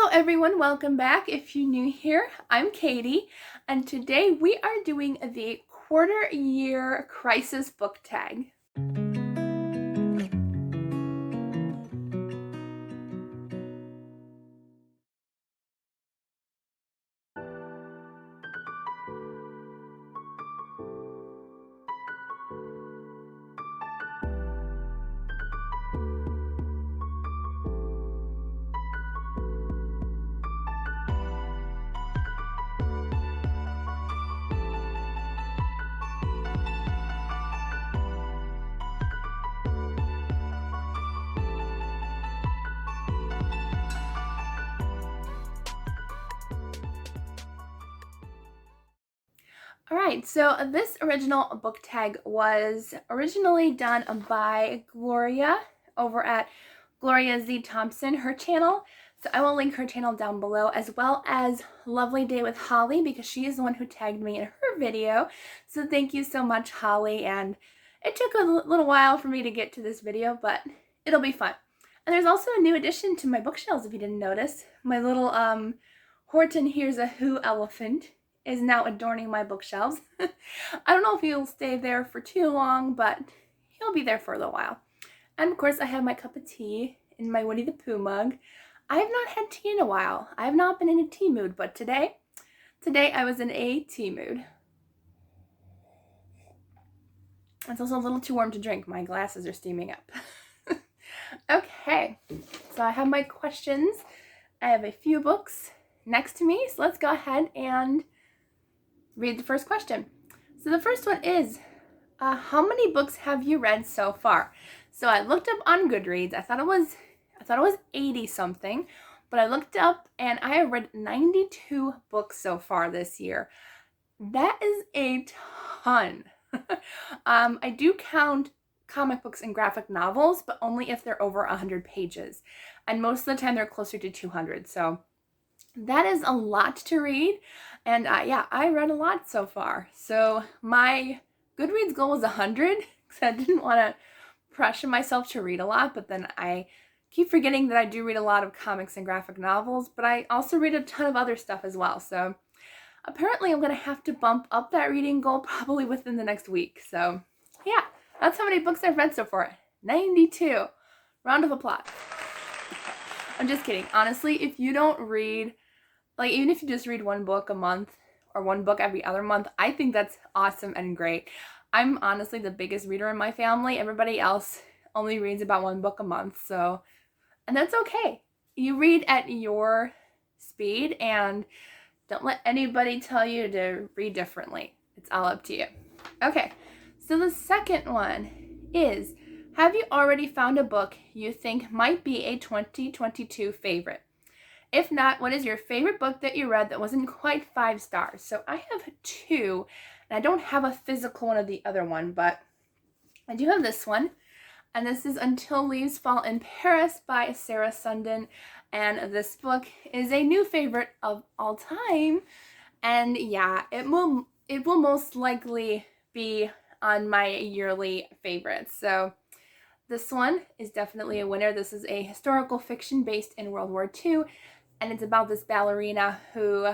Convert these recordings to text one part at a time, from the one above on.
Hello everyone, welcome back. If you're new here, I'm Katie, and today we are doing the quarter year crisis book tag. Alright, so this original book tag was originally done by Gloria over at Gloria Z. Thompson, her channel. So I will link her channel down below, as well as Lovely Day with Holly, because she is the one who tagged me in her video. So thank you so much, Holly, and it took a little while for me to get to this video, but it'll be fun. And there's also a new addition to my bookshelves, if you didn't notice. My little Horton Here's a Who elephant is now adorning my bookshelves. I don't know if he'll stay there for too long, but he'll be there for a little while. And of course I have my cup of tea in my Winnie the Pooh mug. I have not had tea in a while. I have not been in a tea mood, but today I was in a tea mood. It's also a little too warm to drink. My glasses are steaming up. Okay, so I have my questions. I have a few books next to me, so let's go ahead and read the first question. So the first one is, how many books have you read so far? So I looked up on Goodreads. I thought it was 80 something, but I looked up and I have read 92 books so far this year. That is a ton. I do count comic books and graphic novels, but only if they're over 100 pages. And most of the time they're closer to 200. So that is a lot to read. And yeah, I read a lot so far. So my Goodreads goal was 100 because I didn't want to pressure myself to read a lot, but then I keep forgetting that I do read a lot of comics and graphic novels, but I also read a ton of other stuff as well. So apparently I'm going to have to bump up that reading goal probably within the next week. So yeah, that's how many books I've read so far. 92. Round of applause. I'm just kidding. Honestly, if you don't read, like even if you just read one book a month or one book every other month, I think that's awesome and great. I'm honestly the biggest reader in my family. Everybody else only reads about one book a month, so, and that's okay. You read at your speed and don't let anybody tell you to read differently. It's all up to you. Okay, so the second one is, have you already found a book you think might be a 2022 favorite? If not, what is your favorite book that you read that wasn't quite 5 stars? So I have 2, and I don't have a physical one of the other one, but I do have this one. And this is Until Leaves Fall in Paris by Sarah Sundin. And this book is a new favorite of all time. And yeah, it will most likely be on my yearly favorites. So this one is definitely a winner. This is a historical fiction based in World War II. And it's about this ballerina who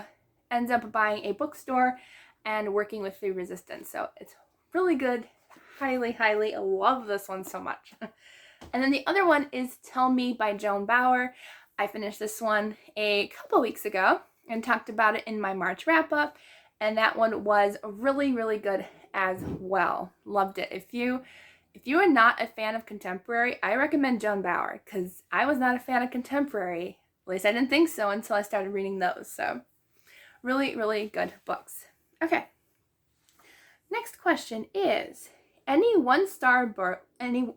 ends up buying a bookstore and working with the resistance. So it's really good. Highly, highly love this one so much. And then the other one is Tell Me by Joan Bauer. I finished this one a couple weeks ago and talked about it in my March wrap-up. And that one was really, really good as well. Loved it. If you are not a fan of contemporary, I recommend Joan Bauer, because I was not a fan of contemporary. At least I didn't think so until I started reading those. So really, really good books. Okay. Next question is, any one-star any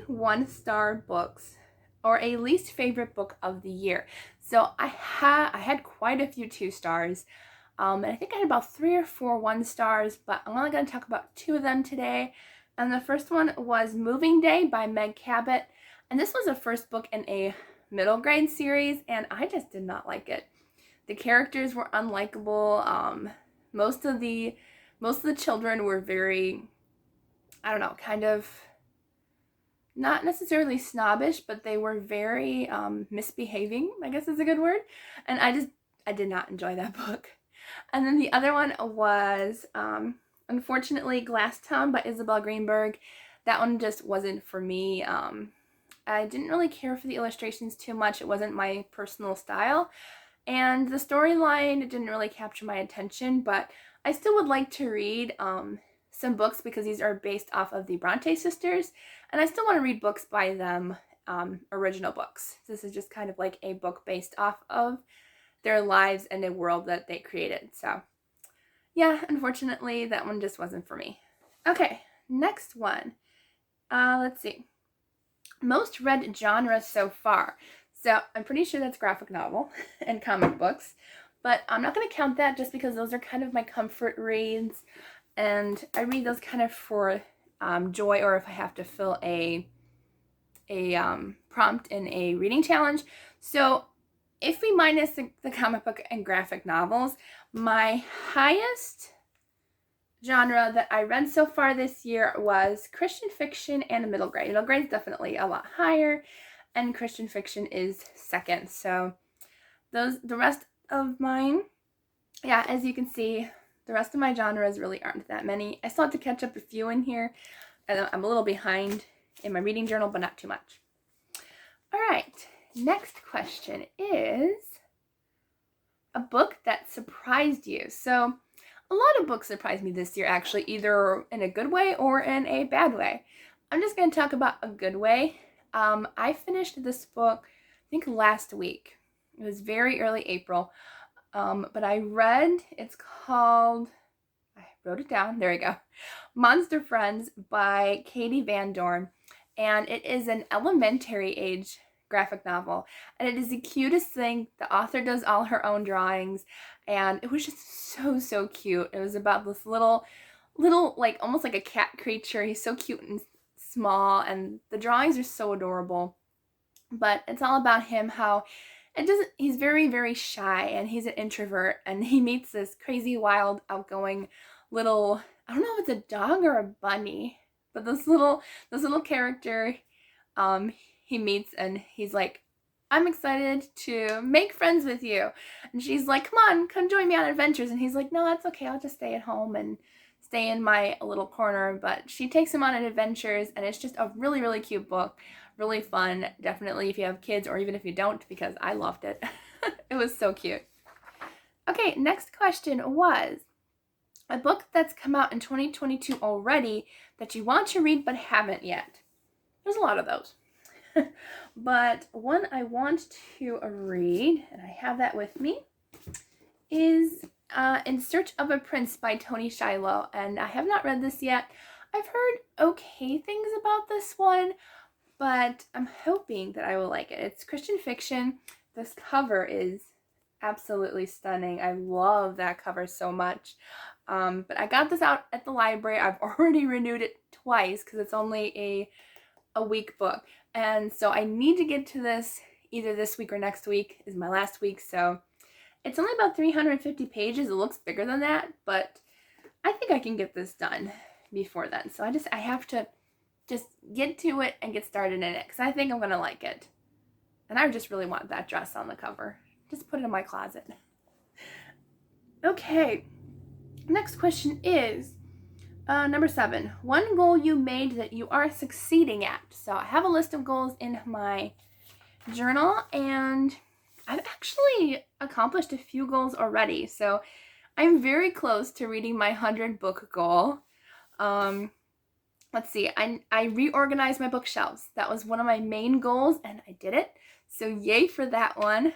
one-star books or a least favorite book of the year? So I had quite a few 2 stars. And I think I had about 3 or 4 1 stars, but I'm only going to talk about 2 of them today. And the first one was Moving Day by Meg Cabot. And this was the first book in a middle grade series, and I just did not like it. The characters were unlikable. Most of the children were very, I don't know, kind of not necessarily snobbish, but they were very misbehaving, I guess is a good word. And I did not enjoy that book. And then the other one was, unfortunately, Glass Town by Isabel Greenberg. That one just wasn't for me. I didn't really care for the illustrations too much. It wasn't my personal style. And the storyline didn't really capture my attention, but I still would like to read some books because these are based off of the Bronte sisters, and I still want to read books by them, original books. This is just kind of like a book based off of their lives and a world that they created. So yeah, unfortunately, that one just wasn't for me. Okay, next one. Let's see. Most read genre so far. So I'm pretty sure that's graphic novel and comic books, but I'm not going to count that just because those are kind of my comfort reads, and I read those kind of for joy, or if I have to fill a prompt in a reading challenge. So if we minus the comic book and graphic novels, my highest genre that I read so far this year was Christian fiction and middle grade. Middle grade is definitely a lot higher, and Christian fiction is second. So the rest of mine, yeah, as you can see, the rest of my genres really aren't that many. I still have to catch up a few in here. I'm a little behind in my reading journal, but not too much. All right, next question is a book that surprised you. So a lot of books surprised me this year, actually, either in a good way or in a bad way. I'm just going to talk about a good way. I finished this book, I think last week. It was very early April. But I read, it's called, I wrote it down, there we go, Monster Friends by Katie Van Dorn. And it is an elementary age graphic novel. And it is the cutest thing. The author does all her own drawings. And it was just so, so cute. It was about this little, like, almost like a cat creature. He's so cute and small. And the drawings are so adorable. But it's all about him, how he's very, very shy, and he's an introvert, and he meets this crazy, wild, outgoing little, I don't know if it's a dog or a bunny, but this little character he meets, and he's like, I'm excited to make friends with you. And she's like, come join me on adventures. And he's like, no, that's okay. I'll just stay at home and stay in my little corner. But she takes him on adventures, and it's just a really, really cute book. Really fun, definitely if you have kids, or even if you don't, because I loved it. It was so cute. Okay, next question was a book that's come out in 2022 already that you want to read but haven't yet. There's a lot of those. But one I want to read, and I have that with me, is In Search of a Prince by Tony Shiloh, and I have not read this yet. I've heard okay things about this one, but I'm hoping that I will like it. It's Christian fiction. This cover is absolutely stunning. I love that cover so much. But I got this out at the library. I've already renewed it twice because it's only a week book. And so I need to get to this either this week or next week is my last week. So it's only about 350 pages. It looks bigger than that, but I think I can get this done before then. So I have to just get to it and get started in it because I think I'm going to like it. And I just really want that dress on the cover. Just put it in my closet. Okay. Next question is number 7. One goal you made that you are succeeding at. So I have a list of goals in my journal, and I've actually accomplished a few goals already. So I'm very close to reading my 100 book goal. Let's see, I reorganized my bookshelves. That was one of my main goals, and I did it. So yay for that one.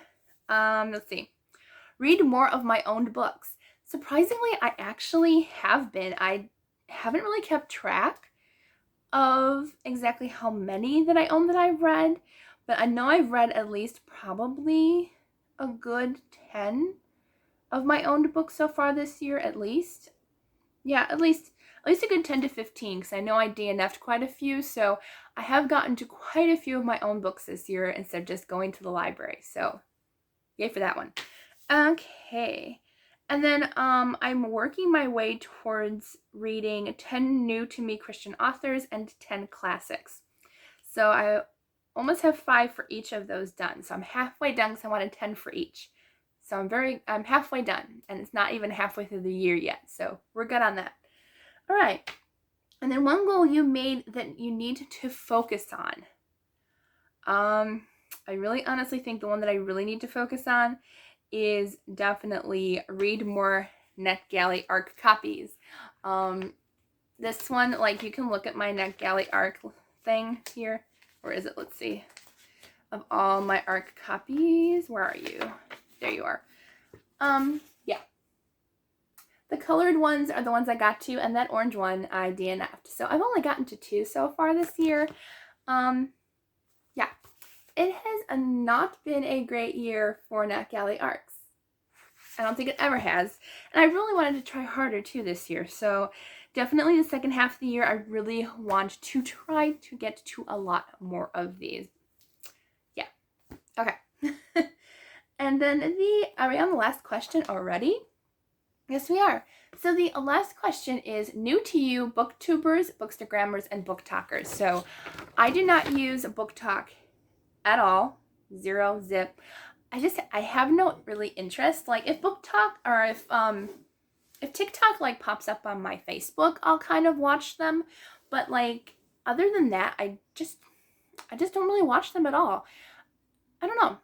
Let's see. Read more of my own books. Surprisingly, I actually have been. I haven't really kept track of exactly how many that I own that I've read, but I know I've read at least probably a good 10 of my owned books so far this year, at least. Yeah, at least a good 10 to 15, because I know I DNF'd quite a few, so I have gotten to quite a few of my own books this year instead of just going to the library. So yay for that one. Okay. And then I'm working my way towards reading 10 new to me Christian authors and 10 classics. So I almost have 5 for each of those done. So I'm halfway done because I wanted 10 for each. So I'm halfway done, and it's not even halfway through the year yet. So we're good on that. All right. And then one goal you made that you need to focus on. I really honestly think the one that I really need to focus on is definitely read more NetGalley ARC copies. This one, like, you can look at my NetGalley ARC thing here. Where is it? Let's see. Of all my ARC copies, where are you? There you are. Yeah. The colored ones are the ones I got to, and that orange one I DNF'd. So I've only gotten to 2 so far this year. Yeah. It has not been a great year for NetGalley ARCs. I don't think it ever has. And I really wanted to try harder too this year. So definitely the second half of the year, I really want to try to get to a lot more of these. Yeah. Okay. And then are we on the last question already? Yes, we are. So the last question is new to you, booktubers, bookstagrammers, and booktalkers. So I do not use BookTok at all. 0, zip. I have no really interest. Like if BookTok or if TikTok like pops up on my Facebook, I'll kind of watch them. But like other than that, I just don't really watch them at all. I don't know.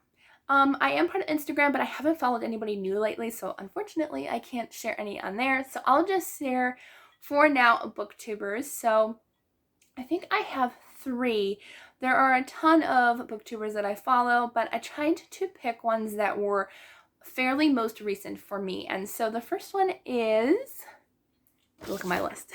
I am part of Instagram, but I haven't followed anybody new lately, so unfortunately I can't share any on there. So I'll just share for now booktubers. So I think I have 3. There are a ton of booktubers that I follow, but I tried to pick ones that were fairly most recent for me. And so the first one is, look at my list,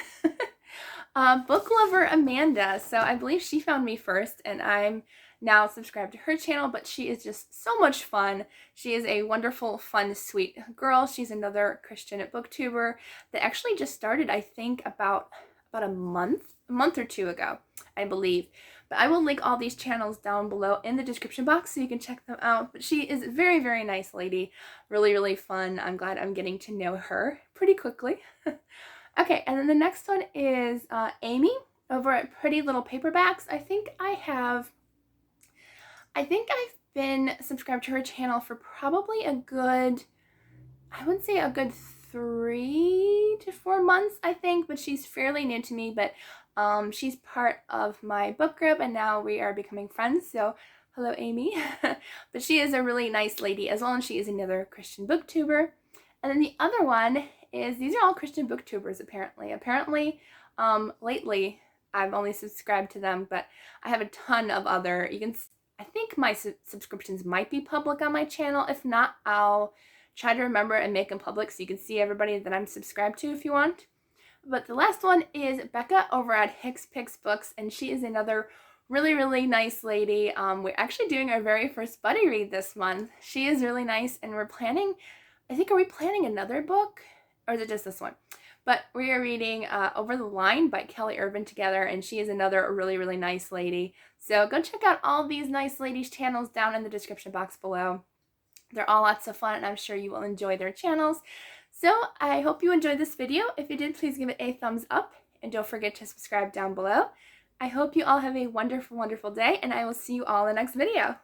BookLoverAmanda. So I believe she found me first, and I'm now subscribed to her channel, but she is just so much fun. She is a wonderful, fun, sweet girl. She's another Christian booktuber that actually just started, I think, about a month or 2 ago, I believe. But I will link all these channels down below in the description box so you can check them out. But she is a very, very nice lady. Really, really fun. I'm glad I'm getting to know her pretty quickly. Okay, and then the next one is Amy over at Pretty Little Paperbacks. I think I've been subscribed to her channel for probably a good, I wouldn't say a good 3 to 4 months, I think, but she's fairly new to me, but she's part of my book group, and now we are becoming friends, so hello, Amy. But she is a really nice lady as well, and she is another Christian booktuber. And then the other one is, these are all Christian booktubers, apparently. Lately, I've only subscribed to them, but I have a ton of other, I think my subscriptions might be public on my channel. If not, I'll try to remember and make them public so you can see everybody that I'm subscribed to if you want. But the last one is Becca over at Hicks Picks Books, and she is another really, really nice lady. We're actually doing our very first buddy read this month. She is really nice, and we're planning, I think, are we planning another book? Or is it just this one? But we are reading Over the Line by Kelly Irvin together, and she is another really, really nice lady. So go check out all these nice ladies' channels down in the description box below. They're all lots of fun, and I'm sure you will enjoy their channels. So I hope you enjoyed this video. If you did, please give it a thumbs up, and don't forget to subscribe down below. I hope you all have a wonderful, wonderful day, and I will see you all in the next video.